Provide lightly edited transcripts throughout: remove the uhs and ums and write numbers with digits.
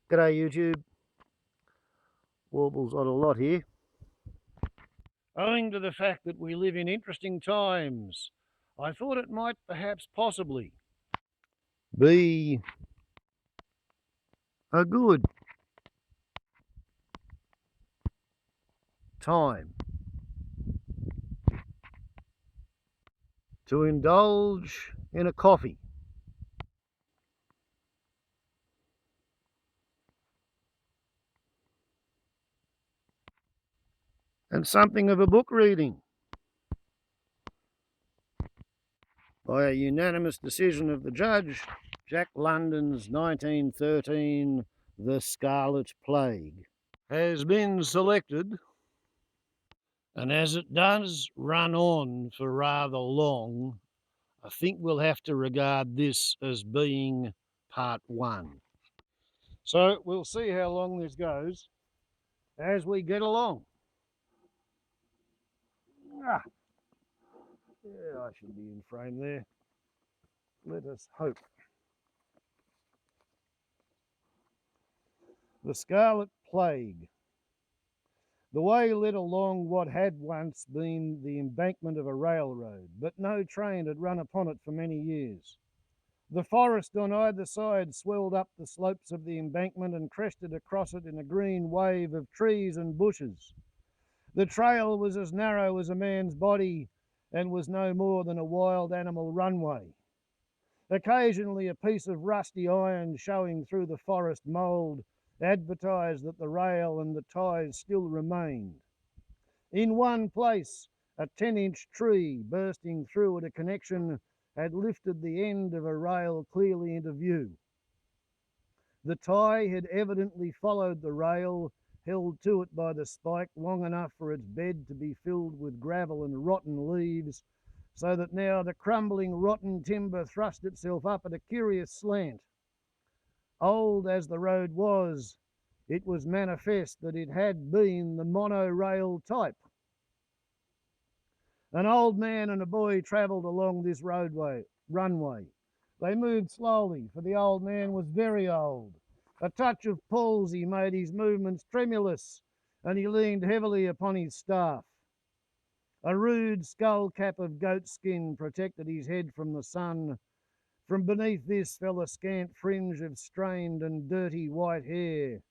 G'day YouTube, Warble's on a lot here. Owing to the fact that we live in interesting times, I thought it might perhaps possibly be a good time to indulge in a coffee and something of a book reading. By a unanimous decision of the judge, Jack London's 1913 The Scarlet Plague has been selected, and as it does run on for rather long, I think we'll have to regard this as being part one. So we'll see how long this goes as we get along. Yeah, I should be in frame there. Let us hope. The Scarlet Plague. The way led along what had once been the embankment of a railroad, but no train had run upon it for many years. The forest on either side swelled up the slopes of the embankment and crested across it in a green wave of trees and bushes. The trail was as narrow as a man's body and was no more than a wild animal runway. Occasionally a piece of rusty iron showing through the forest mould advertised that the rail and the ties still remained. In one place, a 10-inch tree bursting through at a connection had lifted the end of a rail clearly into view. The tie had evidently followed the rail, held to it by the spike long enough for its bed to be filled with gravel and rotten leaves, so that now the crumbling rotten timber thrust itself up at a curious slant. Old as the road was, it was manifest that it had been the monorail type. An old man and a boy travelled along this runway. They moved slowly, for the old man was very old. A touch of palsy made his movements tremulous, and he leaned heavily upon his staff. A rude skull cap of goat skin protected his head from the sun. From beneath this fell a scant fringe of strained and dirty white hair.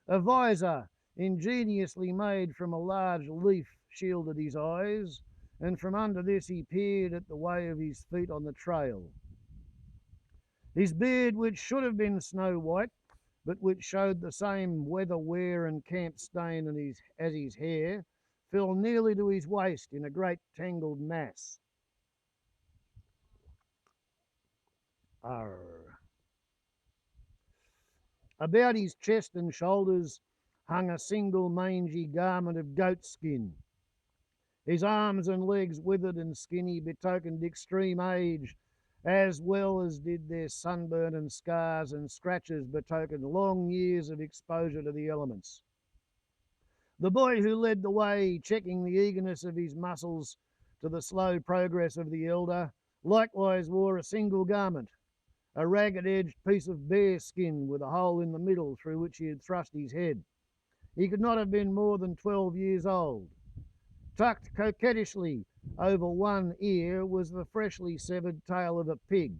A visor, ingeniously made from a large leaf, shielded his eyes, and from under this he peered at the way of his feet on the trail. His beard, which should have been snow white, but which showed the same weather wear and camp stain as his hair, fell nearly to his waist in a great tangled mass. Arr. About his chest and shoulders hung a single mangy garment of goat skin. His arms and legs, withered and skinny, betokened extreme age, as well as did their sunburn and scars and scratches betoken long years of exposure to the elements. The boy who led the way, checking the eagerness of his muscles to the slow progress of the elder, likewise wore a single garment, a ragged-edged piece of bear skin with a hole in the middle through which he had thrust his head. He could not have been more than 12 years old. Tucked coquettishly over one ear was the freshly severed tail of a pig.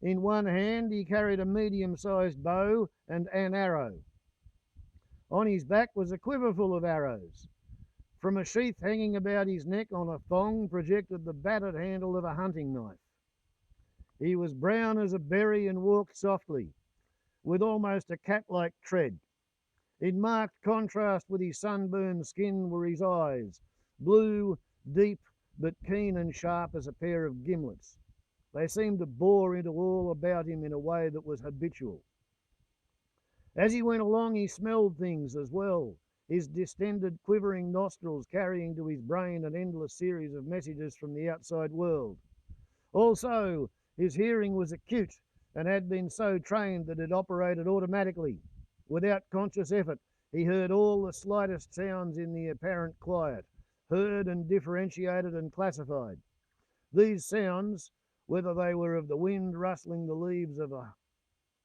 In one hand he carried a medium-sized bow and an arrow. On his back was a quiver full of arrows. From a sheath hanging about his neck on a thong projected the battered handle of a hunting knife. He was brown as a berry and walked softly, with almost a cat-like tread. In marked contrast with his sunburned skin were his eyes, blue, deep, but keen and sharp as a pair of gimlets. They seemed to bore into all about him in a way that was habitual. As he went along, he smelled things as well, his distended, quivering nostrils carrying to his brain an endless series of messages from the outside world. Also, his hearing was acute and had been so trained that it operated automatically. Without conscious effort, he heard all the slightest sounds in the apparent quiet, heard and differentiated and classified. These sounds, whether they were of the wind rustling the leaves of a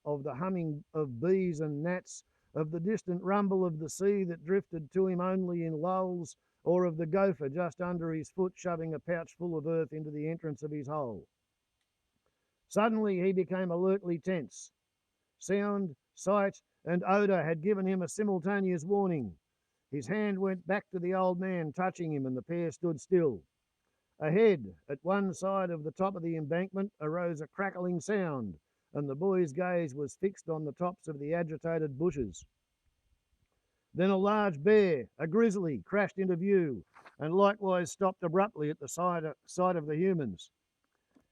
of the humming of bees and gnats, of the distant rumble of the sea that drifted to him only in lulls, or of the gopher just under his foot shoving a pouch full of earth into the entrance of his hole. Suddenly he became alertly tense. Sound, sight, and odour had given him a simultaneous warning. His hand went back to the old man, touching him, and the pair stood still. Ahead, at one side of the top of the embankment, arose a crackling sound, and the boy's gaze was fixed on the tops of the agitated bushes. Then a large bear, a grizzly, crashed into view, and likewise stopped abruptly at the sight of the humans.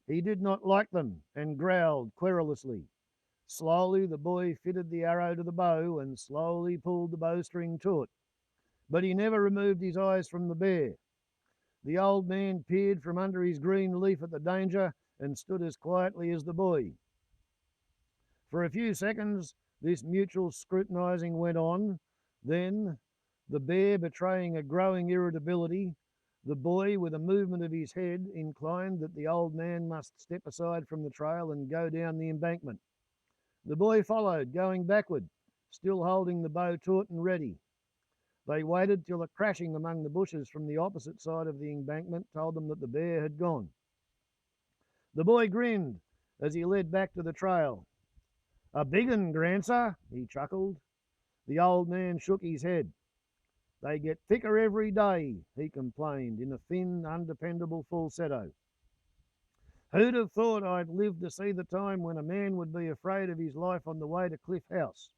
He did not like them, and growled querulously. Slowly the boy fitted the arrow to the bow, and slowly pulled the bowstring to it. But he never removed his eyes from the bear. The old man peered from under his green leaf at the danger, and stood as quietly as the boy. For a few seconds this mutual scrutinising went on. Then, the bear betraying a growing irritability, the boy, with a movement of his head, inclined that the old man must step aside from the trail and go down the embankment. The boy followed, going backward, still holding the bow taut and ready. They waited till a crashing among the bushes from the opposite side of the embankment told them that the bear had gone. The boy grinned as he led back to the trail. "A big un, grandsir," he chuckled. The old man shook his head. "They get thicker every day," he complained in a thin, undependable falsetto. "Who'd have thought I'd lived to see the time when a man would be afraid of his life on the way to Cliff House?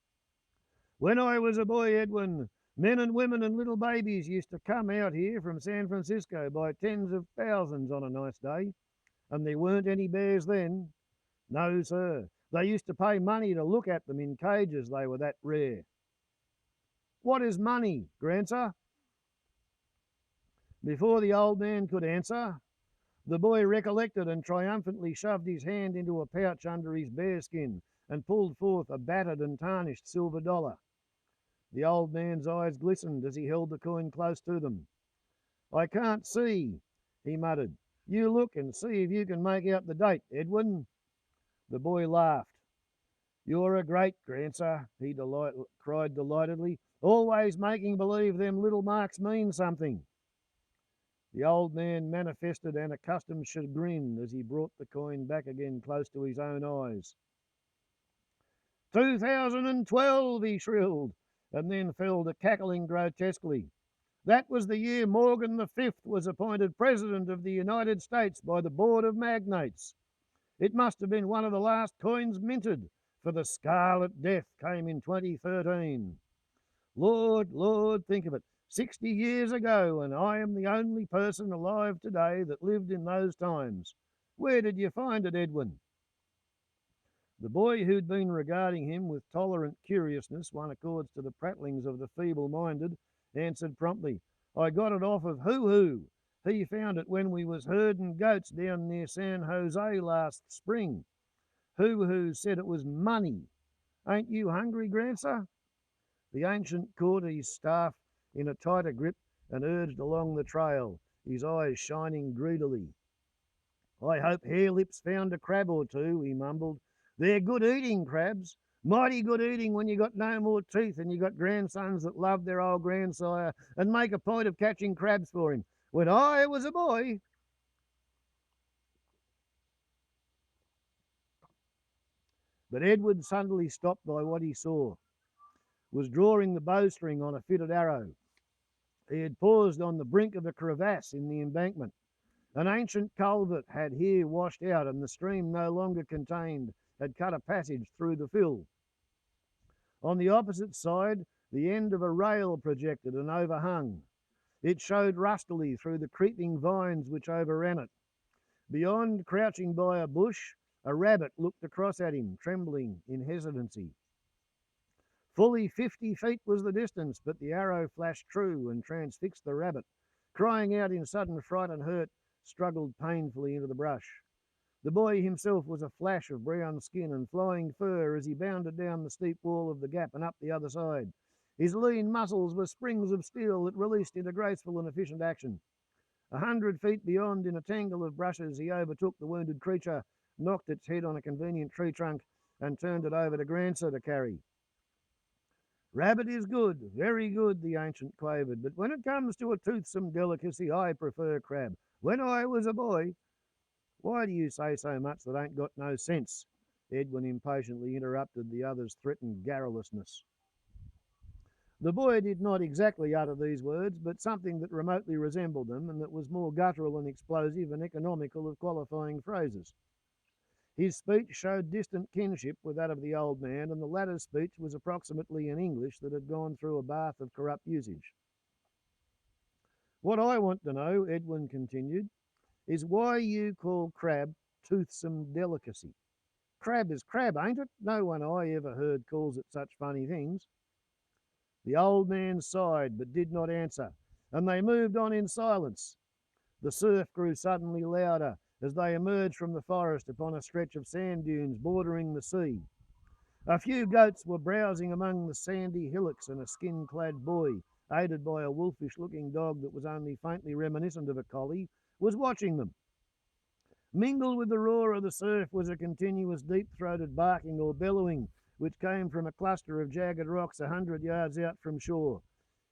When I was a boy, Edwin, men and women and little babies used to come out here from San Francisco by tens of thousands on a nice day, and there weren't any bears then. No, sir. They used to pay money to look at them in cages, they were that rare." "What is money, grandsir?" Before the old man could answer, the boy recollected and triumphantly shoved his hand into a pouch under his bearskin and pulled forth a battered and tarnished silver dollar. The old man's eyes glistened as he held the coin close to them. "I can't see," he muttered. "You look and see if you can make out the date, Edwin." The boy laughed. "You're a great grandsir," he cried delightedly, "always making believe them little marks mean something." The old man manifested an accustomed chagrin as he brought the coin back again close to his own eyes. 2012, he shrilled, and then fell to cackling grotesquely. "That was the year Morgan V was appointed President of the United States by the Board of Magnates. It must have been one of the last coins minted, for the Scarlet Death came in 2013. Lord, Lord, think of it. 60 years ago, and I am the only person alive today that lived in those times. Where did you find it, Edwin?" The boy, who'd been regarding him with tolerant curiousness, one accords to the prattlings of the feeble-minded, answered promptly, "I got it off of Hoo-Hoo. He found it when we was herding goats down near San Jose last spring. Hoo-Hoo said it was money. Ain't you hungry, grandsir?" The ancient caught his staff in a tighter grip and urged along the trail, his eyes shining greedily. "I hope Hairlips found a crab or two," he mumbled. "They're good eating, crabs. Mighty good eating when you got no more teeth and you got grandsons that love their old grandsire and make a point of catching crabs for him. When I was a boy..." But Edward, suddenly stopped by what he saw, was drawing the bowstring on a fitted arrow. He had paused on the brink of a crevasse in the embankment. An ancient culvert had here washed out, and the stream no longer contained had cut a passage through the fill. On the opposite side, the end of a rail projected and overhung. It showed rustily through the creeping vines which overran it. Beyond, crouching by a bush, a rabbit looked across at him, trembling in hesitancy. Fully 50 feet was the distance, but the arrow flashed true and transfixed the rabbit. Crying out in sudden fright and hurt, struggled painfully into the brush. The boy himself was a flash of brown skin and flying fur as he bounded down the steep wall of the gap and up the other side. His lean muscles were springs of steel that released into graceful and efficient action. 100 feet beyond, in a tangle of brushes, he overtook the wounded creature, knocked its head on a convenient tree trunk, and turned it over to Grandsa to carry. Rabbit is good, very good, the ancient quavered, but when it comes to a toothsome delicacy, I prefer crab. When I was a boy, why do you say so much that ain't got no sense? Edwin impatiently interrupted the other's threatened garrulousness. The boy did not exactly utter these words, but something that remotely resembled them, and that was more guttural and explosive and economical of qualifying phrases. His speech showed distant kinship with that of the old man, and the latter's speech was approximately in English that had gone through a bath of corrupt usage. What I want to know, Edwin continued, is why you call crab toothsome delicacy. Crab is crab, ain't it? No one I ever heard calls it such funny things. The old man sighed but did not answer, and they moved on in silence. The surf grew suddenly louder as they emerged from the forest upon a stretch of sand dunes bordering the sea. A few goats were browsing among the sandy hillocks, and a skin-clad boy, aided by a wolfish-looking dog that was only faintly reminiscent of a collie, was watching them. Mingled with the roar of the surf was a continuous deep-throated barking or bellowing, which came from a cluster of jagged rocks 100 yards out from shore.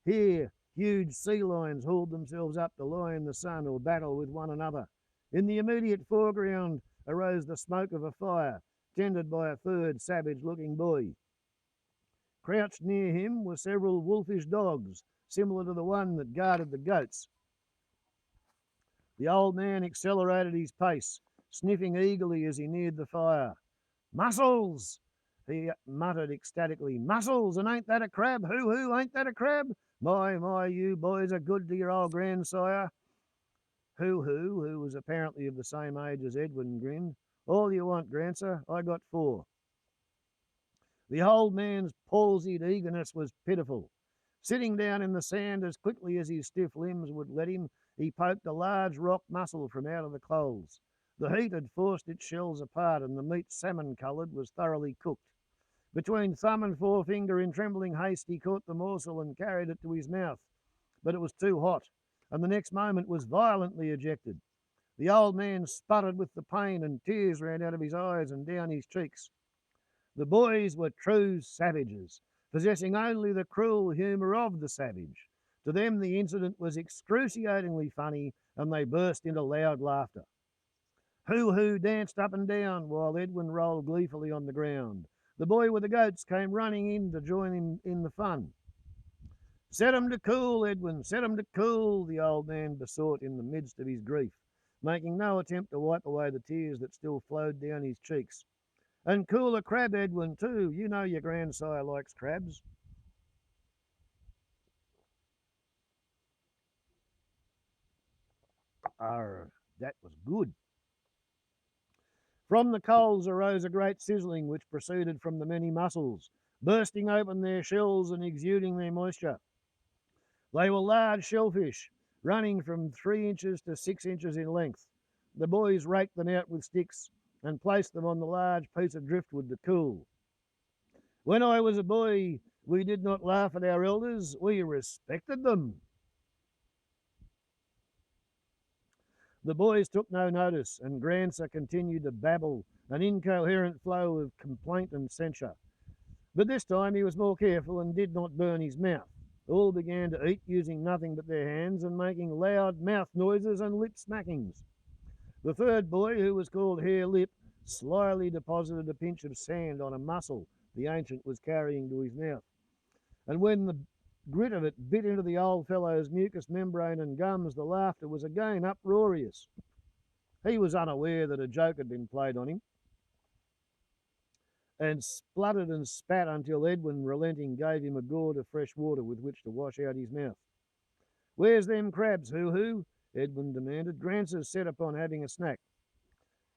Here, huge sea lions hauled themselves up to lie in the sun or battle with one another. In the immediate foreground arose the smoke of a fire, tended by a third savage-looking boy. Crouched near him were several wolfish dogs, similar to the one that guarded the goats. The old man accelerated his pace, sniffing eagerly as he neared the fire. "Mussels!" he muttered ecstatically. "Mussels, and ain't that a crab? Hoo, ain't that a crab? My, you boys are good to your old grandsire." Who was apparently of the same age as Edwin, grinned. "All you want, grandsir. I got 4. The old man's palsied eagerness was pitiful. Sitting down in the sand as quickly as his stiff limbs would let him, he poked a large rock mussel from out of the coals. The heat had forced its shells apart, and the meat, salmon-coloured, was thoroughly cooked. Between thumb and forefinger, in trembling haste, he caught the morsel and carried it to his mouth. But it was too hot, and the next moment was violently ejected. The old man sputtered with the pain, and tears ran out of his eyes and down his cheeks. The boys were true savages, possessing only the cruel humour of the savage. To them the incident was excruciatingly funny, and they burst into loud laughter. Hoo danced up and down, while Edwin rolled gleefully on the ground. The boy with the goats came running in to join him in the fun. "Set 'em to cool, Edwin, set 'em to cool," the old man besought in the midst of his grief, making no attempt to wipe away the tears that still flowed down his cheeks. "And cool a crab, Edwin, too. You know your grandsire likes crabs." Arr, that was good. From the coals arose a great sizzling which proceeded from the many mussels, bursting open their shells and exuding their moisture. They were large shellfish, running from 3 inches to 6 inches in length. The boys raked them out with sticks and placed them on the large piece of driftwood to cool. "When I was a boy, we did not laugh at our elders, we respected them." The boys took no notice, and Grandsa continued to babble, an incoherent flow of complaint and censure. But this time he was more careful and did not burn his mouth. All began to eat using nothing but their hands and making loud mouth noises and lip smackings. The third boy, who was called Hare Lip, slyly deposited a pinch of sand on a mussel the ancient was carrying to his mouth, and when the grit of it bit into the old fellow's mucous membrane and gums, the laughter was again uproarious. He was unaware that a joke had been played on him, and spluttered and spat until Edwin, relenting, gave him a gourd of fresh water with which to wash out his mouth. "Where's them crabs, Hoo?" Edwin demanded. Grant's set upon having a snack.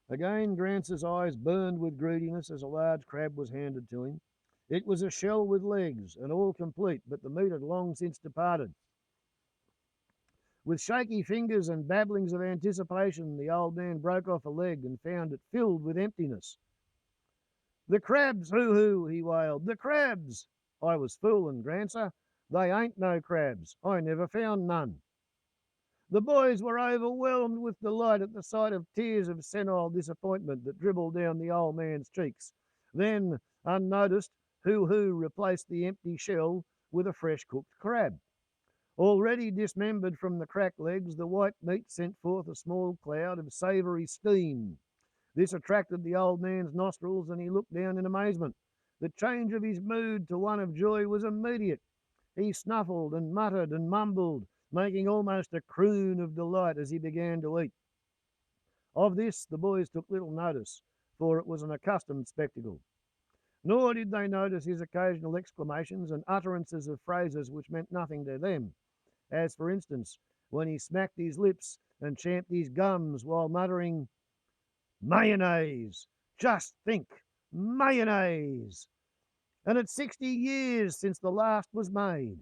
Again Grant's eyes burned with greediness as a large crab was handed to him. It was a shell with legs, and all complete, but the meat had long since departed. With shaky fingers and babblings of anticipation, the old man broke off a leg and found it filled with emptiness. "The crabs, Hoo," he wailed. "The crabs!" "I was foolin', Grandsa. They ain't no crabs. I never found none." The boys were overwhelmed with delight at the sight of tears of senile disappointment that dribbled down the old man's cheeks. Then, unnoticed, Hoo-Hoo replaced the empty shell with a fresh cooked crab. Already dismembered from the cracked legs, the white meat sent forth a small cloud of savoury steam. This attracted the old man's nostrils, and he looked down in amazement. The change of his mood to one of joy was immediate. He snuffled and muttered and mumbled, making almost a croon of delight as he began to eat. Of this the boys took little notice, for it was an accustomed spectacle. Nor did they notice his occasional exclamations and utterances of phrases which meant nothing to them, as, for instance, when he smacked his lips and champed his gums while muttering, "Mayonnaise! Just think! Mayonnaise! And it's 60 years since the last was made.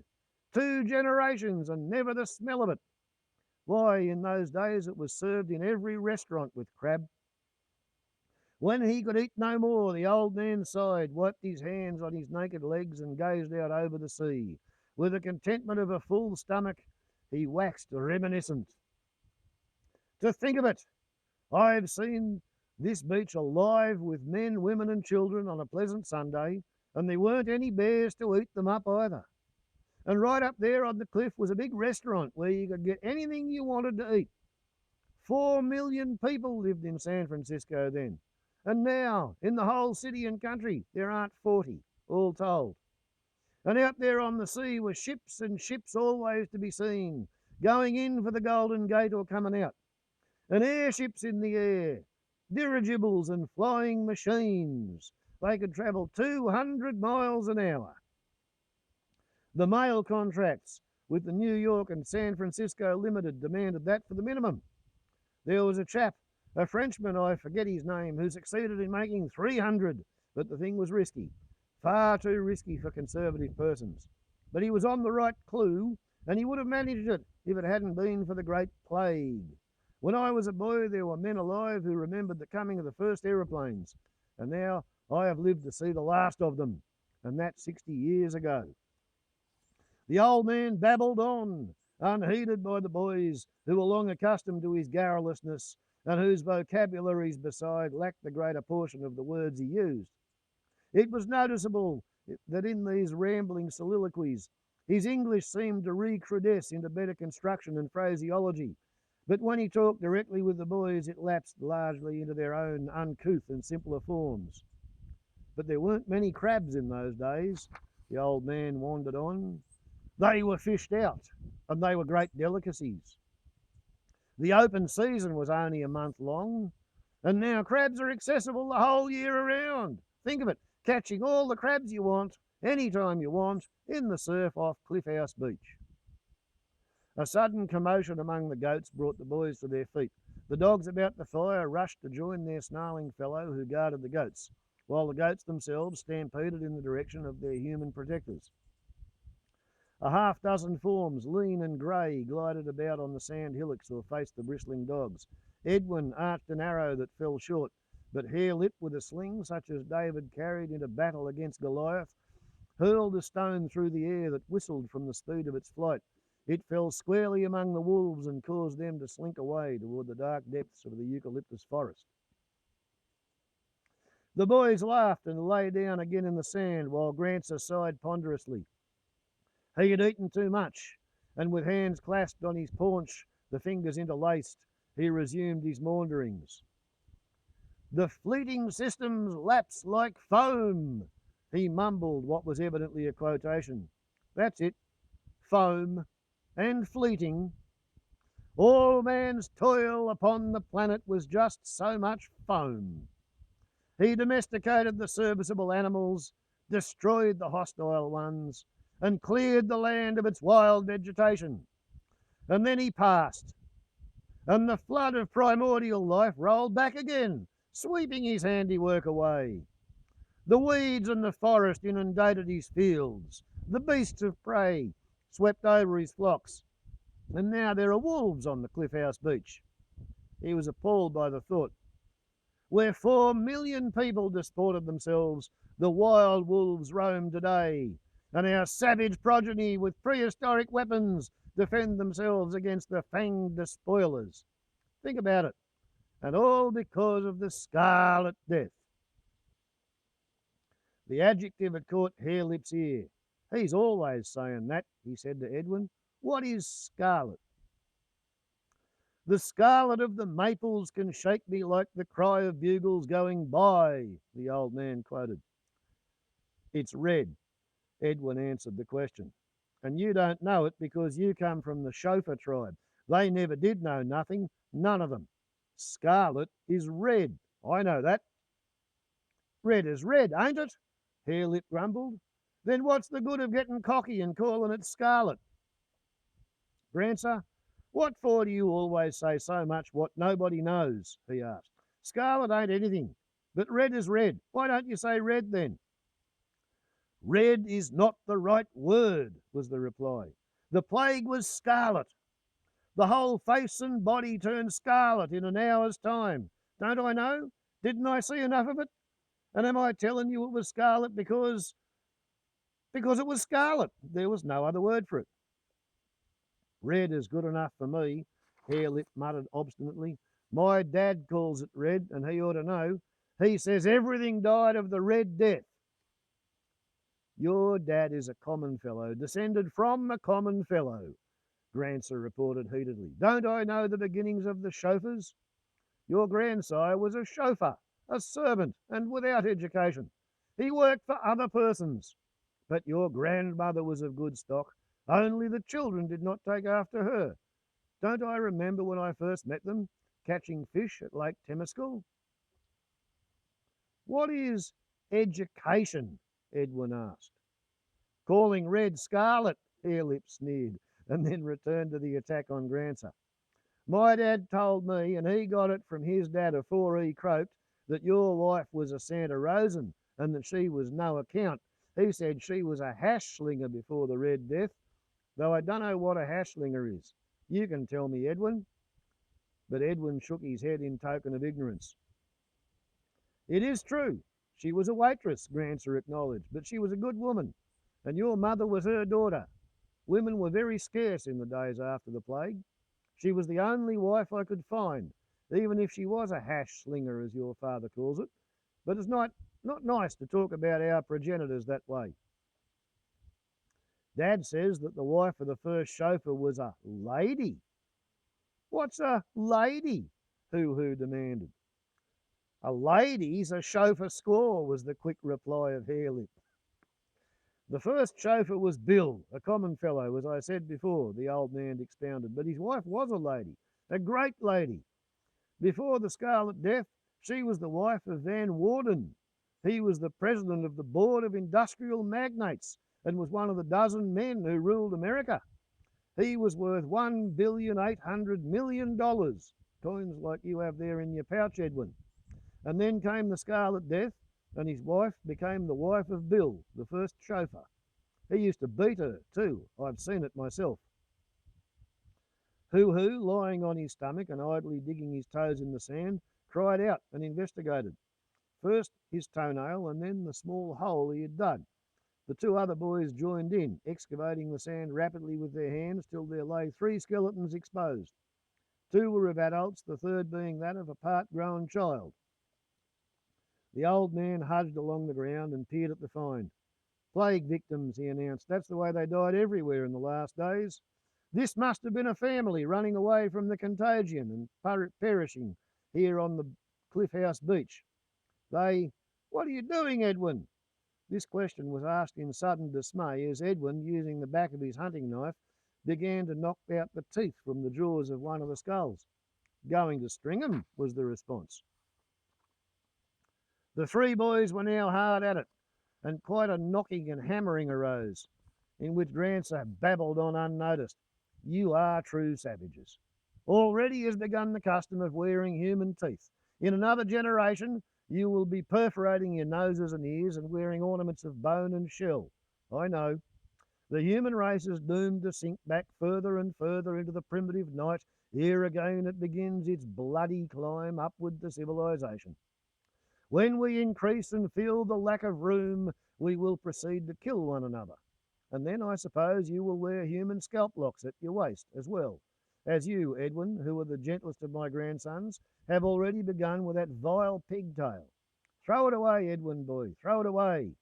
2 generations and never the smell of it. Why, in those days it was served in every restaurant with crab." When he could eat no more, the old man sighed, wiped his hands on his naked legs, and gazed out over the sea. With the contentment of a full stomach, he waxed reminiscent. "To think of it! I've seen this beach alive with men, women, and children on a pleasant Sunday, and there weren't any bears to eat them up either. And right up there on the cliff was a big restaurant where you could get anything you wanted to eat. 4 million people lived in San Francisco then. And now, in the whole city and country, there aren't 40, all told. And out there on the sea were ships and ships always to be seen, going in for the Golden Gate or coming out. And airships in the air, dirigibles and flying machines. They could travel 200 miles an hour. The mail contracts with the New York and San Francisco Limited demanded that for the minimum. There was a chap, a Frenchman, I forget his name, who succeeded in making 300, but the thing was risky. Far too risky for conservative persons. But he was on the right clue, and he would have managed it if it hadn't been for the Great Plague. When I was a boy, there were men alive who remembered the coming of the first aeroplanes, and now I have lived to see the last of them, and that 60 years ago. The old man babbled on, unheeded by the boys, who were long accustomed to his garrulousness, and whose vocabularies beside lacked the greater portion of the words he used. It was noticeable that in these rambling soliloquies his English seemed to recrudesce into better construction and phraseology, but when he talked directly with the boys it lapsed largely into their own uncouth and simpler forms. But there weren't many crabs in those days, the old man wandered on. They were fished out, and they were great delicacies. The open season was only a month long, and now crabs are accessible the whole year around. Think of it, catching all the crabs you want, any time you want, in the surf off Cliff House Beach. A sudden commotion among the goats brought the boys to their feet. The dogs about the fire rushed to join their snarling fellow who guarded the goats, while the goats themselves stampeded in the direction of their human protectors. A half-dozen forms, lean and grey, glided about on the sand hillocks or faced the bristling dogs. Edwin arched an arrow that fell short, but hair-lipped with a sling such as David carried into battle against Goliath, hurled a stone through the air that whistled from the speed of its flight. It fell squarely among the wolves and caused them to slink away toward the dark depths of the eucalyptus forest. The boys laughed and lay down again in the sand, while Grancer sighed ponderously. He had eaten too much, and with hands clasped on his paunch, the fingers interlaced, he resumed his maunderings. "The fleeting systems lapse like foam," he mumbled what was evidently a quotation. "That's it, foam and fleeting. All man's toil upon the planet was just so much foam. He domesticated the serviceable animals, destroyed the hostile ones, and cleared the land of its wild vegetation. And then he passed, and the flood of primordial life rolled back again, sweeping his handiwork away. The weeds and the forest inundated his fields. The beasts of prey swept over his flocks. And now there are wolves on the Cliff House Beach." He was appalled by the thought. "Where 4 million people disported themselves, the wild wolves roam today, and our savage progeny with prehistoric weapons defend themselves against the fanged despoilers. Think about it. And all because of the Scarlet Death." The adjective had caught Harelip's ear. He's always saying that, he said to Edwin. What is scarlet? The scarlet of the maples can shake me like the cry of bugles going by, the old man quoted. It's red, Edwin answered the question. And you don't know it because you come from the chauffeur tribe. They never did know nothing, none of them. Scarlet is red. I know that. Red is red, ain't it? Harelip grumbled. Then what's the good of getting cocky and calling it scarlet? Grancer, what for do you always say so much what nobody knows? He asked. Scarlet ain't anything, but red is red. Why don't you say red then? Red is not the right word, was the reply. The plague was scarlet. The whole face and body turned scarlet in an hour's time. Don't I know? Didn't I see enough of it? And am I telling you it was scarlet because it was scarlet? There was no other word for it. Red is good enough for me, Harelip muttered obstinately. My dad calls it red, and he ought to know. He says everything died of the Red Death. Your dad is a common fellow, descended from a common fellow, Grancer reported heatedly. Don't I know the beginnings of the chauffeurs? Your grandsire was a chauffeur, a servant, and without education. He worked for other persons. But your grandmother was of good stock. Only the children did not take after her. Don't I remember when I first met them, catching fish at Lake Temescal? What is education? Edwin asked. Calling red scarlet, Harelip sneered, and then returned to the attack on Grancer. My dad told me, and he got it from his dad afore he croaked, that your wife was a Santa Rosan and that she was no account. He said she was a hash slinger before the Red Death, though I don't know what a hash slinger is. You can tell me, Edwin. But Edwin shook his head in token of ignorance. It is true. She was a waitress, Grancer acknowledged, but she was a good woman, and your mother was her daughter. Women were very scarce in the days after the plague. She was the only wife I could find, even if she was a hash slinger, as your father calls it. But it's not nice to talk about our progenitors that way. Dad says that the wife of the first chauffeur was a lady. What's a lady? Hoo-hoo demanded. A lady's a chauffeur squaw, was the quick reply of Harelip. The first chauffeur was Bill, a common fellow, as I said before, the old man expounded, but his wife was a lady, a great lady. Before the Scarlet Death, she was the wife of Van Warden. He was the president of the Board of Industrial Magnates and was one of the dozen men who ruled America. He was worth $1,800,000,000, coins like you have there in your pouch, Edwin. And then came the Scarlet Death, and his wife became the wife of Bill, the first chauffeur. He used to beat her, too. I've seen it myself. Hoo-hoo, lying on his stomach and idly digging his toes in the sand, cried out and investigated. First his toenail and then the small hole he had dug. The two other boys joined in, excavating the sand rapidly with their hands till there lay 3 skeletons exposed. 2 were of adults, the third being that of a part-grown child. The old man huddled along the ground and peered at the find. Plague victims, he announced. That's the way they died everywhere in the last days. This must have been a family running away from the contagion and perishing here on the Cliff House beach. What are you doing, Edwin? This question was asked in sudden dismay as Edwin, using the back of his hunting knife, began to knock out the teeth from the jaws of one of the skulls. Going to string 'em, was the response. The 3 boys were now hard at it, and quite a knocking and hammering arose, in which Grancer babbled on unnoticed. You are true savages. Already has begun the custom of wearing human teeth. In another generation, you will be perforating your noses and ears and wearing ornaments of bone and shell. I know. The human race is doomed to sink back further and further into the primitive night. Here again it begins its bloody climb upward to civilization. When we increase and feel the lack of room, we will proceed to kill one another. And then I suppose you will wear human scalp locks at your waist as well, as you, Edwin, who are the gentlest of my grandsons, have already begun with that vile pigtail. Throw it away, Edwin boy, throw it away.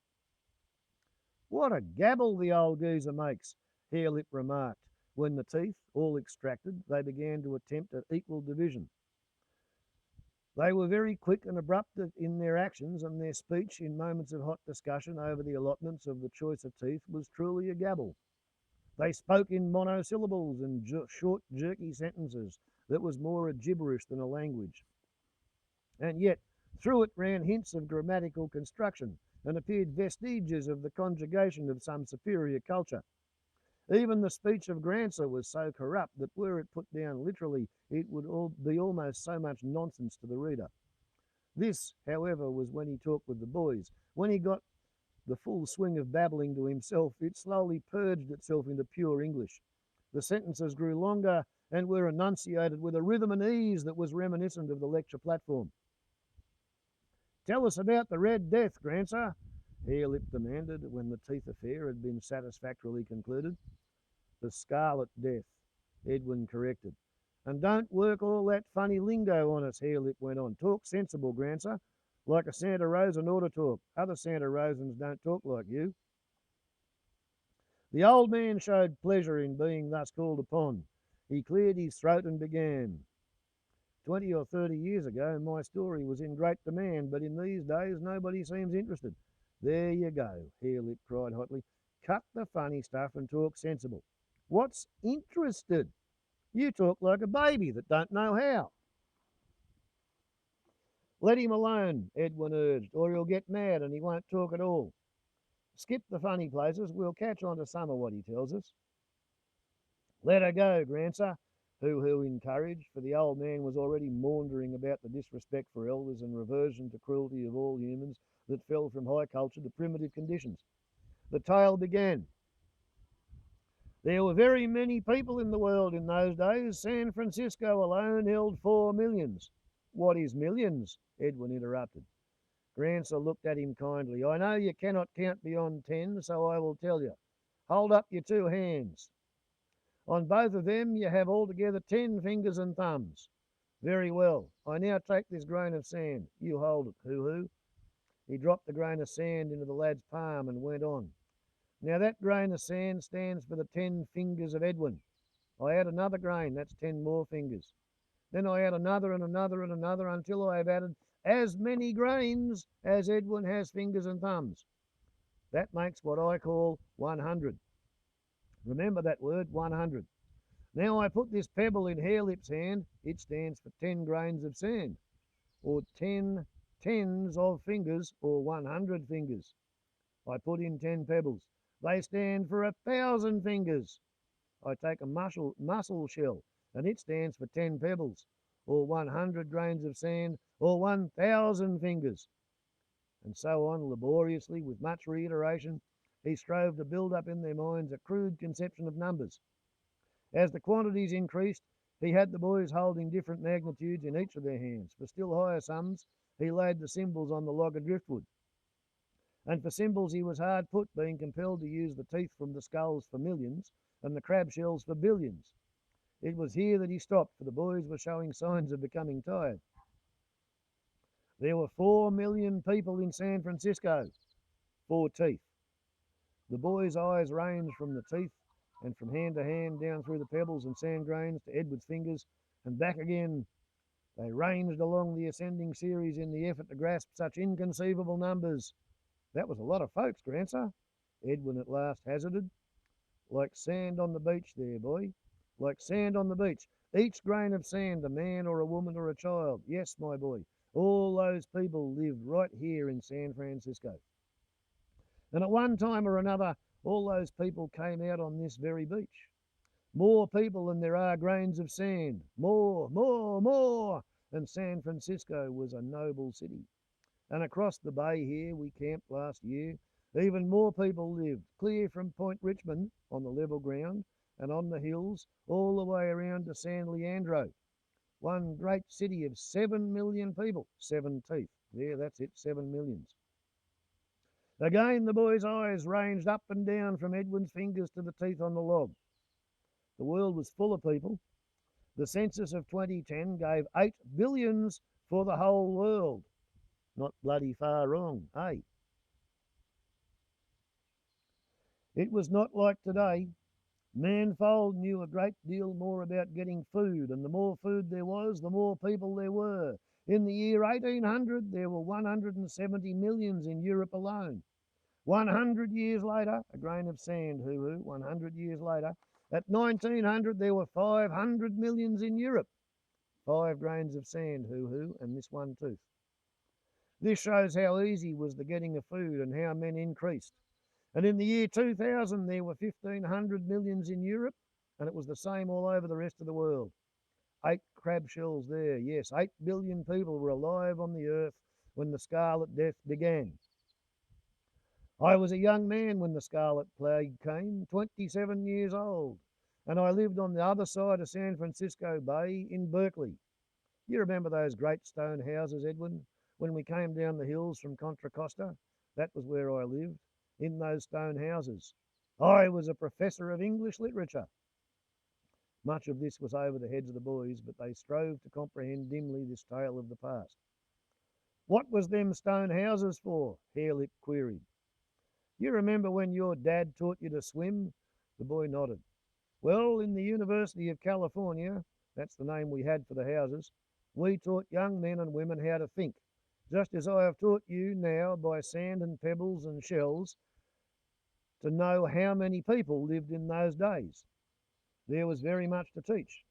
What a gabble the old geezer makes, Harelip remarked. When the teeth, all extracted, they began to attempt at equal division. They were very quick and abrupt in their actions, and their speech in moments of hot discussion over the allotments of the choice of teeth was truly a gabble. They spoke in monosyllables and short, jerky sentences that was more a gibberish than a language. And yet, through it ran hints of grammatical construction and appeared vestiges of the conjugation of some superior culture. Even the speech of Granser was so corrupt that were it put down literally, it would be almost so much nonsense to the reader. This, however, was when he talked with the boys. When he got the full swing of babbling to himself, it slowly purged itself into pure English. The sentences grew longer and were enunciated with a rhythm and ease that was reminiscent of the lecture platform. "Tell us about the Red Death, Granser," Harelip demanded when the teeth affair had been satisfactorily concluded. "The Scarlet Death," Edwin corrected. "And don't work all that funny lingo on us," Harelip went on. "Talk sensible, Granser, like a Santa Rosan ought to talk. Other Santa Rosans don't talk like you." The old man showed pleasure in being thus called upon. He cleared his throat and began. 20 or 30 years ago, my story was in great demand, but in these days nobody seems interested." "There you go," Harelip cried hotly. "Cut the funny stuff and talk sensible. What's interested? You talk like a baby that don't know how." "Let him alone," Edwin urged, "or he'll get mad and he won't talk at all. Skip the funny places, we'll catch on to some of what he tells us." "Let her go, Granser," Hoo encouraged, for the old man was already maundering about the disrespect for elders and reversion to cruelty of all humans that fell from high culture to primitive conditions. The tale began. "There were very many people in the world in those days. San Francisco alone held 4 millions. "What is millions?" Edwin interrupted. Granser looked at him kindly. "I know you cannot count beyond 10, so I will tell you. Hold up your 2 hands. On both of them you have altogether 10 fingers and thumbs. Very well. I now take this grain of sand. You hold it, Hoo." He dropped the grain of sand into the lad's palm and went on. "Now that grain of sand stands for the 10 fingers of Edwin. I add another grain, that's 10 more fingers. Then I add another and another and another until I have added as many grains as Edwin has fingers and thumbs. That makes what I call 100. Remember that word, 100. Now I put this pebble in Harelip's hand. It stands for 10 grains of sand, or 10 tens of fingers, or 100 fingers. I put in 10 pebbles. They stand for 1,000 fingers. I take a mussel shell, and it stands for 10 pebbles, or 100 grains of sand, or 1,000 fingers." And so on, laboriously, with much reiteration, he strove to build up in their minds a crude conception of numbers. As the quantities increased, he had the boys holding different magnitudes in each of their hands. For still higher sums, he laid the symbols on the log of driftwood. And for symbols he was hard put, being compelled to use the teeth from the skulls for millions and the crab shells for billions. It was here that he stopped, for the boys were showing signs of becoming tired. There were 4 million people in San Francisco. 4 teeth. The boys' eyes ranged from the teeth and from hand to hand down through the pebbles and sand grains to Edward's fingers and back again. They ranged along the ascending series in the effort to grasp such inconceivable numbers. "That was a lot of folks, Granser," Edwin at last hazarded. "Like sand on the beach there, boy. Like sand on the beach. Each grain of sand, a man or a woman or a child. Yes, my boy, all those people lived right here in San Francisco. And at one time or another, all those people came out on this very beach. More people than there are grains of sand. More, more, more. And San Francisco was a noble city. And across the bay here we camped last year. Even more people lived, clear from Point Richmond on the level ground and on the hills, all the way around to San Leandro. One great city of 7 million people. 7 teeth. There, that's it, 7 millions. Again the boy's eyes ranged up and down from Edwin's fingers to the teeth on the log. The world was full of people. The census of 2010 gave 8 billions for the whole world. Not bloody far wrong, eh? It was not like today. Manfold knew a great deal more about getting food, and the more food there was, the more people there were. In the year 1800, there were 170 millions in Europe alone. 100 years later, a grain of sand, hoo-hoo, 100 years later, at 1900, there were 500 millions in Europe. 5 grains of sand, hoo-hoo, and this one tooth. This shows how easy was the getting of food and how men increased. And in the year 2000, there were 1,500 millions in Europe, and it was the same all over the rest of the world. 8 crab shells there, yes, 8 billion people were alive on the earth when the Scarlet Death began. I was a young man when the Scarlet Plague came, 27 years old, and I lived on the other side of San Francisco Bay in Berkeley. You remember those great stone houses, Edwin, when we came down the hills from Contra Costa? That was where I lived, in those stone houses. I was a professor of English literature. Much of this was over the heads of the boys, but they strove to comprehend dimly this tale of the past. What was them stone houses for? Harelip queried. You remember when your dad taught you to swim? The boy nodded. Well, in the University of California, that's the name we had for the houses, we taught young men and women how to think, just as I have taught you now by sand and pebbles and shells to know how many people lived in those days. There was very much to teach.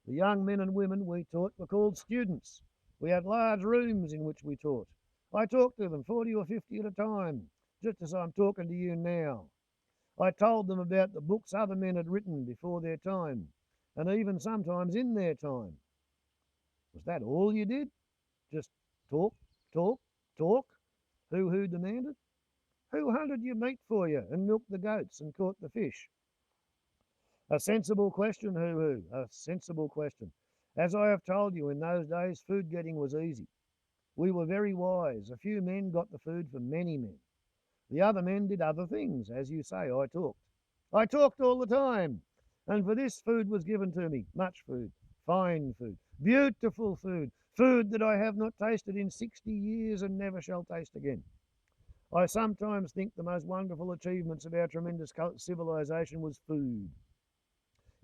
The young men and women we taught were called students. We had large rooms in which we taught. I talked to them 40 or 50 at a time, just as I'm talking to you now. I told them about the books other men had written before their time, and even sometimes in their time. Was that all you did? Just talk, talk, talk? Hoo-hoo demanded. Who hunted your meat for you and milked the goats and caught the fish? A sensible question, hoo-hoo, a sensible question. As I have told you, in those days food getting was easy. We were very wise. A few men got the food for many men. The other men did other things. As you say, I talked. I talked all the time. And for this food was given to me. Much food. Fine food. Beautiful food. Food that I have not tasted in 60 years and never shall taste again. I sometimes think the most wonderful achievements of our tremendous civilization was food.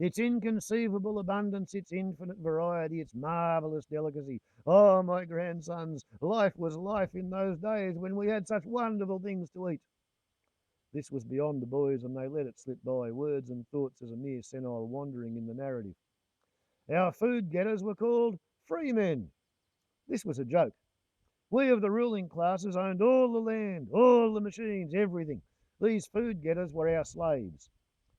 Its inconceivable abundance, its infinite variety, its marvellous delicacy. Oh, my grandsons, life was life in those days when we had such wonderful things to eat. This was beyond the boys, and they let it slip by, words and thoughts as a mere senile wandering in the narrative. Our food getters were called free men. This was a joke. We of the ruling classes owned all the land, all the machines, everything. These food getters were our slaves.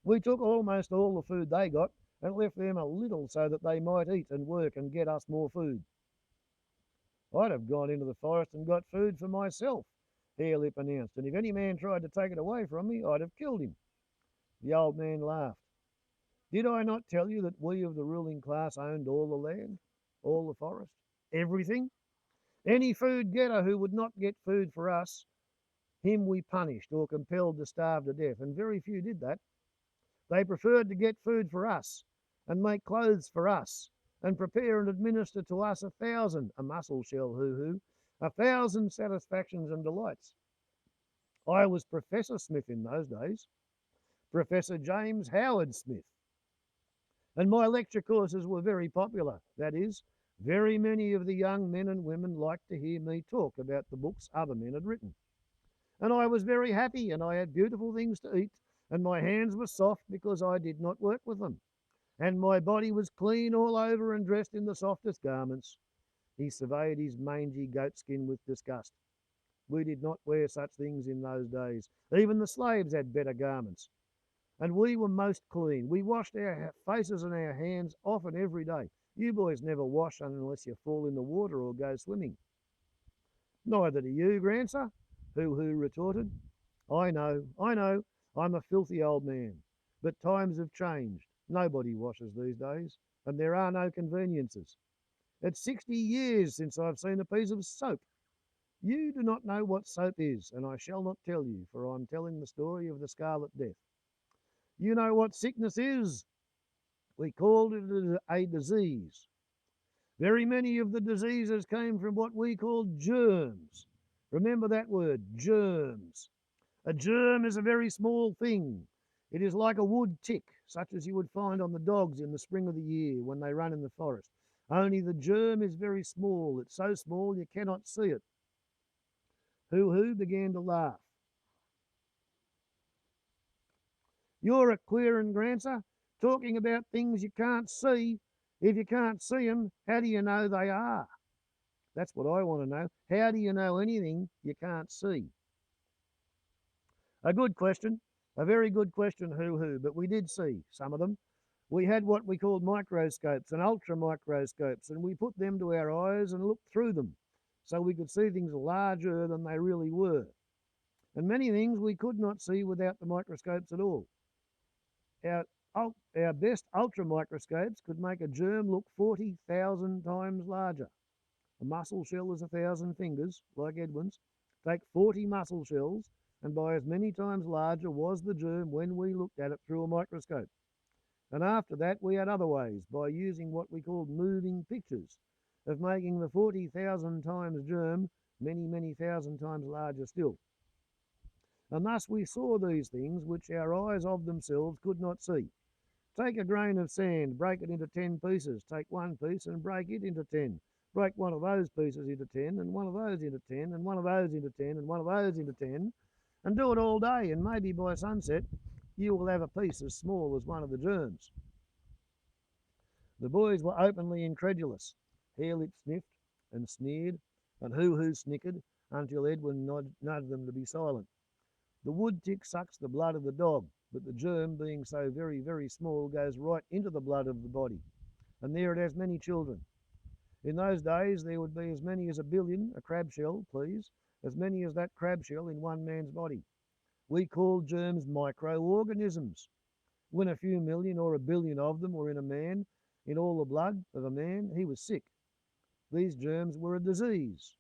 We took almost all the food they got and left them a little so that they might eat and work and get us more food. I'd have gone into the forest and got food for myself, Harelip announced, and if any man tried to take it away from me, I'd have killed him. The old man laughed. Did I not tell you that we of the ruling class owned all the land, all the forest, everything? Any food getter who would not get food for us, him we punished or compelled to starve to death, and very few did that. They preferred to get food for us and make clothes for us and prepare and administer to us 1,000, a mussel shell, hoo-hoo, 1,000 satisfactions and delights. I was Professor Smith in those days, Professor James Howard Smith, and my lecture courses were very popular. That is, very many of the young men and women liked to hear me talk about the books other men had written. And I was very happy, and I had beautiful things to eat, and my hands were soft because I did not work with them, and my body was clean all over and dressed in the softest garments. He surveyed his mangy goatskin with disgust. We did not wear such things in those days. Even the slaves had better garments. And we were most clean. We washed our faces and our hands often every day. You boys never wash unless you fall in the water or go swimming. Neither do you, grandsir, Hoo-hoo retorted. I know. I'm a filthy old man. But times have changed. Nobody washes these days, and there are no conveniences. It's 60 years since I've seen a piece of soap. You do not know what soap is, and I shall not tell you, for I'm telling the story of the Scarlet Death. You know what sickness is? We called it a disease. Very many of the diseases came from what we call germs. Remember that word, germs. A germ is a very small thing. It is like a wood tick, such as you would find on the dogs in the spring of the year when they run in the forest. Only the germ is very small. It's so small you cannot see it. Hoo began to laugh. You're a queer and Grancer, talking about things you can't see. If you can't see them, how do you know they are? That's what I want to know. How do you know anything you can't see? A good question, a very good question, hoo, but we did see some of them. We had what we called microscopes and ultra microscopes, and we put them to our eyes and looked through them so we could see things larger than they really were. And many things we could not see without the microscopes at all. Our best ultra microscopes could make a germ look 40,000 times larger. A mussel shell is 1,000 fingers, like Edwin's. Take 40 mussel shells, and by as many times larger was the germ when we looked at it through a microscope. And after that, we had other ways, by using what we called moving pictures, of making the 40,000 times germ many, many thousand times larger still. And thus we saw these things which our eyes of themselves could not see. Take a grain of sand, break it into 10 pieces. Take one piece and break it into 10. Break one of those pieces into 10, and one of those into 10, and one of those into 10, and one of those into 10, and do it all day, and maybe by sunset you will have a piece as small as one of the germs. The boys were openly incredulous. Harelip sniffed and sneered, and Hoo snickered, until Edwin nudged them to be silent. The wood tick sucks the blood of the dog, but the germ, being so very, very small, goes right into the blood of the body, and there it has many children. In those days there would be as many as 1 billion, a crab shell, please, as many as that crab shell in one man's body. We called germs microorganisms. When a few million or 1 billion of them were in a man, in all the blood of a man, he was sick. These germs were a disease.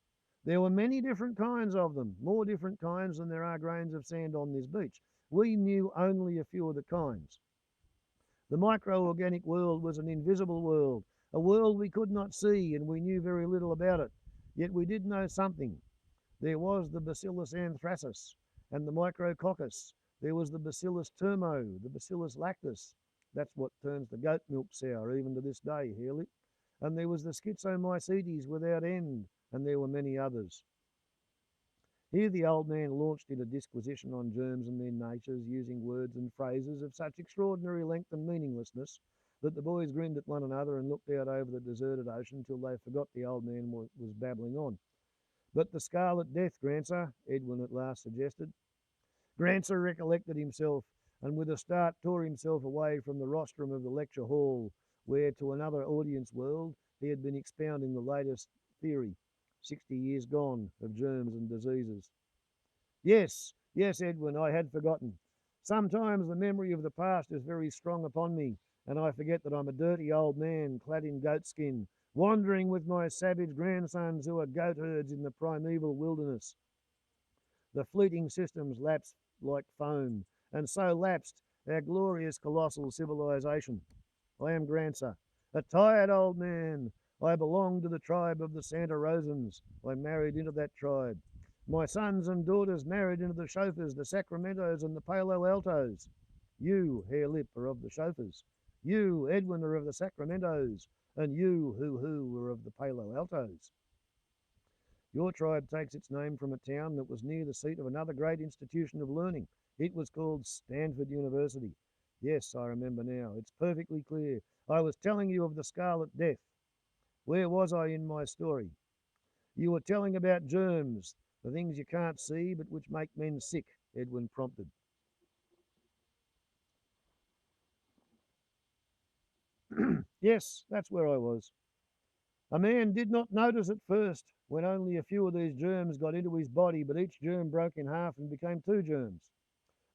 There were many different kinds of them, more different kinds than there are grains of sand on this beach. We knew only a few of the kinds. The microorganic world was an invisible world, a world we could not see, and we knew very little about it. Yet we did know something. There was the Bacillus anthracis and the micrococcus. There was the Bacillus termo, the Bacillus lactis. That's what turns the goat milk sour even to this day, Harelip. And there was the Schizomycetes without end, and there were many others. Here the old man launched into disquisition on germs and their natures, using words and phrases of such extraordinary length and meaninglessness that the boys grinned at one another and looked out over the deserted ocean till they forgot the old man was babbling on. But the Scarlet Death, Grancer, Edwin at last suggested. Grancer recollected himself, and with a start tore himself away from the rostrum of the lecture hall, where to another audience world he had been expounding the latest theory, 60 years gone, of germs and diseases. Yes, Edwin, I had forgotten. Sometimes the memory of the past is very strong upon me, and I forget that I'm a dirty old man clad in goatskin, wandering with my savage grandsons who are goat herds in the primeval wilderness. The fleeting systems lapsed like foam, and so lapsed our glorious colossal civilization. I am Grancer, a tired old man. I belong to the tribe of the Santa Rosans. I married into that tribe. My sons and daughters married into the chauffeurs, the Sacramentos and the Palo Altos. You, Harelip, are of the chauffeurs. You, Edwin, are of the Sacramentos. And you, Hoo, are of the Palo Altos. Your tribe takes its name from a town that was near the seat of another great institution of learning. It was called Stanford University. Yes, I remember now. It's perfectly clear. I was telling you of the Scarlet Death. Where was I in my story? You were telling about germs, the things you can't see but which make men sick, Edwin prompted. Yes, that's where I was. A man did not notice at first when only a few of these germs got into his body, but each germ broke in half and became 2 germs.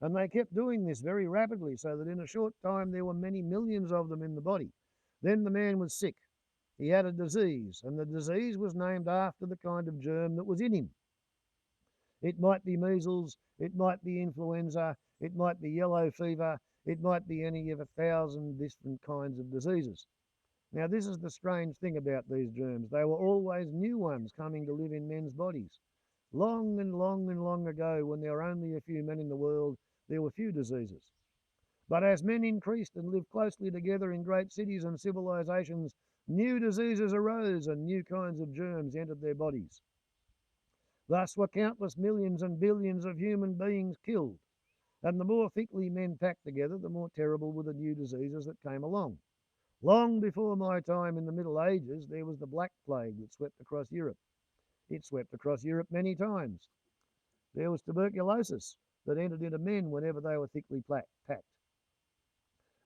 And they kept doing this very rapidly, so that in a short time there were many millions of them in the body. Then the man was sick. He had a disease, and the disease was named after the kind of germ that was in him. It might be measles, it might be influenza, it might be yellow fever, it might be any of 1,000 different kinds of diseases. Now, this is the strange thing about these germs. They were always new ones coming to live in men's bodies. Long and long and long ago, when there were only a few men in the world, there were few diseases. But as men increased and lived closely together in great cities and civilizations, new diseases arose and new kinds of germs entered their bodies. Thus were countless millions and billions of human beings killed. And the more thickly men packed together, the more terrible were the new diseases that came along. Long before my time in the Middle Ages, there was the Black Plague that swept across Europe. It swept across Europe many times. There was tuberculosis that entered into men whenever they were thickly packed.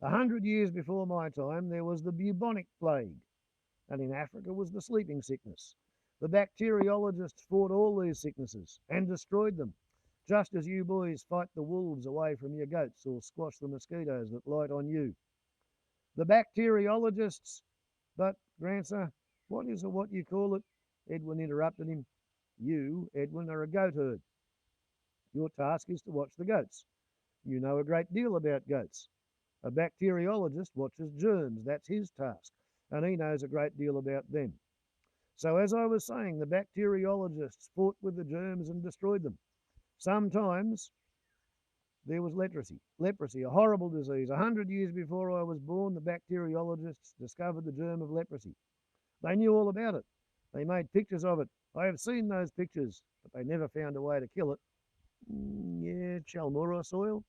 100 years before my time, there was the bubonic plague, and in Africa was the sleeping sickness. The bacteriologists fought all these sicknesses and destroyed them, just as you boys fight the wolves away from your goats or squash the mosquitoes that light on you. The bacteriologists, but, Grancer, what is what you call it? Edwin interrupted him. You, Edwin, are a goat herd. Your task is to watch the goats. You know a great deal about goats. A bacteriologist watches germs. That's his task. And he knows a great deal about them. So as I was saying, the bacteriologists fought with the germs and destroyed them. Sometimes there was leprosy, a horrible disease. 100 years before I was born, the bacteriologists discovered the germ of leprosy. They knew all about it. They made pictures of it. I have seen those pictures, but they never found a way to kill it. Yeah, Chalmora soil.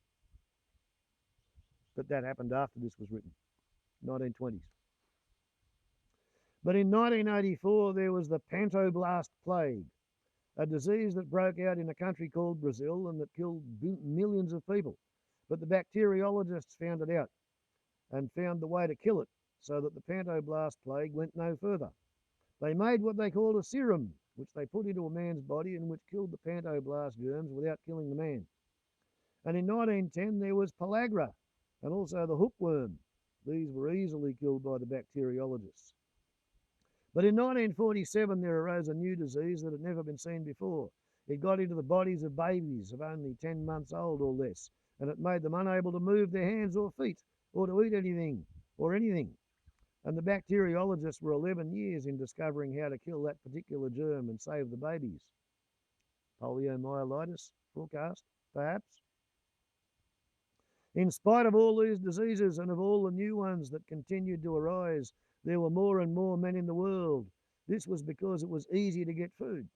But that happened after this was written, 1920s. But in 1984, there was the Pantoblast Plague, a disease that broke out in a country called Brazil and that killed millions of people. But the bacteriologists found it out and found the way to kill it so that the Pantoblast Plague went no further. They made what they called a serum, which they put into a man's body and which killed the Pantoblast germs without killing the man. And in 1910, there was pellagra and also the hookworm. These were easily killed by the bacteriologists. But in 1947, there arose a new disease that had never been seen before. It got into the bodies of babies of only 10 months old or less, and it made them unable to move their hands or feet, or to eat anything, or anything. And the bacteriologists were 11 years in discovering how to kill that particular germ and save the babies. Poliomyelitis forecast, perhaps? In spite of all these diseases and of all the new ones that continued to arise, there were more and more men in the world. This was because it was easy to get food.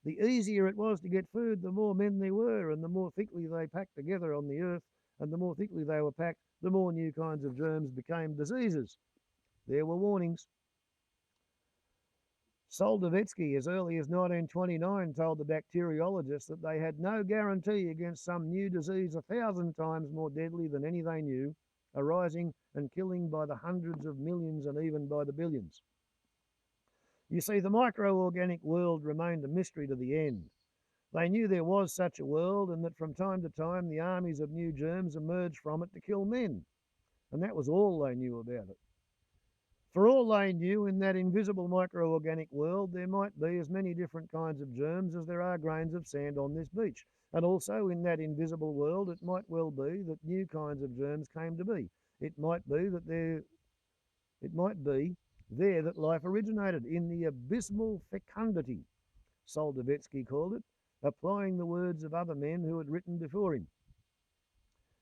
The easier it was to get food, the more men there were, and the more thickly they packed together on the earth, and the more thickly they were packed, the more new kinds of germs became diseases. There were warnings. Soldovetsky, as early as 1929, told the bacteriologists that they had no guarantee against some new disease 1,000 times more deadly than any they knew, arising and killing by the hundreds of millions and even by the billions. You see, the microorganic world remained a mystery to the end. They knew there was such a world and that from time to time the armies of new germs emerged from it to kill men. And that was all they knew about it. For all they knew, in that invisible microorganic world, there might be as many different kinds of germs as there are grains of sand on this beach. And also in that invisible world, it might well be that new kinds of germs came to be. It might be there that life originated, in the abysmal fecundity, Soldovetsky called it, applying the words of other men who had written before him.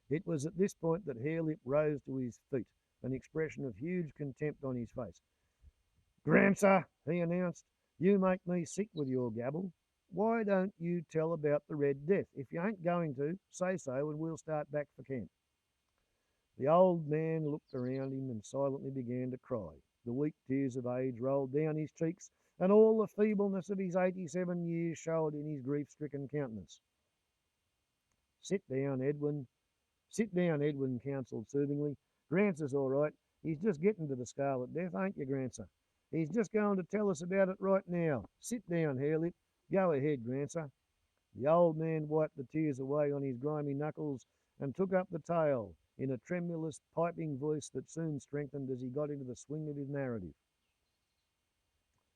It was at this point that Harelip rose to his feet, an expression of huge contempt on his face. "Grancer," he announced, "you make me sick with your gabble. Why don't you tell about the Red Death? If you ain't going to, say so and we'll start back for camp." The old man looked around him and silently began to cry. The weak tears of age rolled down his cheeks, and all the feebleness of his 87 years showed in his grief-stricken countenance. Sit down, Edwin, counselled soothingly. "Grancer's all right. He's just getting to the Scarlet Death, ain't you, Grancer? He's just going to tell us about it right now. Sit down, Harelip. Go ahead, Grancer." The old man wiped the tears away on his grimy knuckles and took up the tale in a tremulous, piping voice that soon strengthened as he got into the swing of his narrative.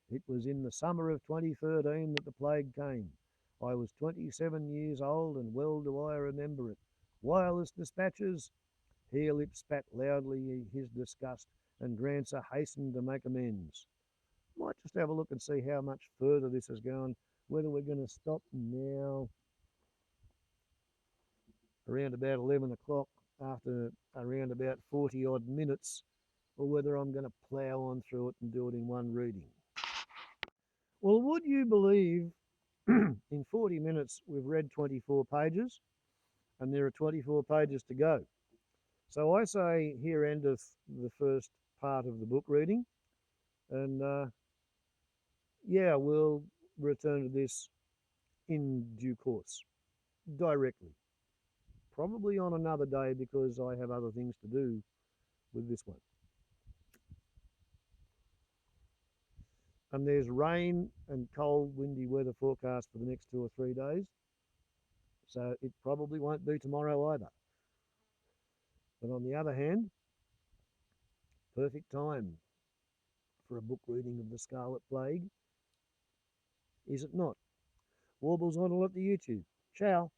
"It was in the summer of 2013 that the plague came. I was 27 years old, and well do I remember it. Wireless dispatches—" Harelip spat loudly in his disgust, and Grancer hastened to make amends. "Might just have a look and see how much further this has gone. whether we're going to stop now around about 11 o'clock after around about 40 odd minutes, or whether I'm going to plough on through it and do it in one reading. Well, would you believe in 40 minutes we've read 24 pages and there are 24 pages to go. So I say here endeth the first part of the book reading, and yeah, we'll return to this in due course, directly. Probably on another day because I have other things to do with this one. And there's rain and cold, windy weather forecast for the next 2 or 3 days. So it probably won't be tomorrow either. But on the other hand, perfect time for a book reading of the Scarlet Plague, is it not? Warbles on all at the YouTube. Ciao.